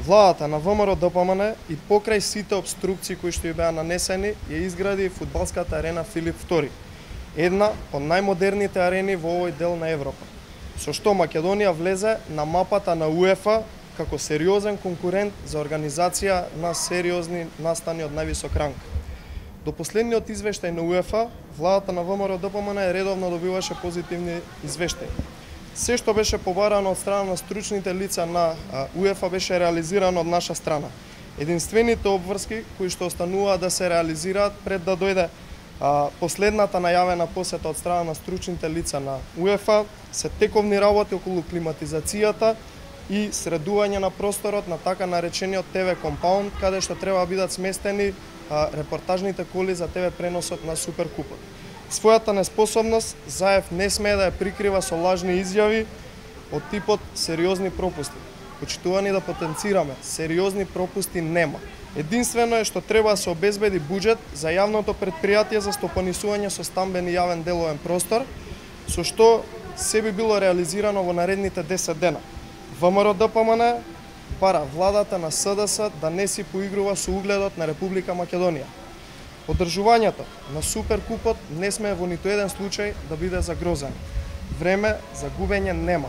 Владата на ВМРО ДПМН и покрај сите обструкции кои што ја беа нанесени, ја изгради фудбалската арена Филип II, една од најмодерните арени во овој дел на Европа, со што Македонија влезе на мапата на УЕФА како сериозен конкурент за организација на сериозни настани од највисок ранг. До последниот извештај на УЕФА, владата на ВМРО ДПМН редовно добиваше позитивни извештаи. Се што беше побарано од страна на стручните лица на УЕФА беше реализирано од наша страна. Единствените обврски кои што остануваа да се реализираат пред да дојде последната најавена посета од страна на стручните лица на УЕФА се тековни работи околу климатизацијата и средување на просторот на така наречениот ТВ компаунд, каде што треба да бидат сместени репортажните коли за ТВ преносот на Суперкупот. Својата неспособност ЗАЕФ не смее да ја прикрива со лажни изјави од типот сериозни пропусти. Почитувани да потенцираме, сериозни пропусти нема. Единствено е што треба да се обезбеди буџет за јавното претпријатие за стопанисување со стамбен и јавен деловен простор, со што се би било реализирано во наредните 10 дена. ВМРО ДПМН бара владата на СДС да не си поигрува со угледот на Република Македонија. Одржувањето на Суперкупот не смее во ниту еден случај да биде загрозено. Време за губење нема.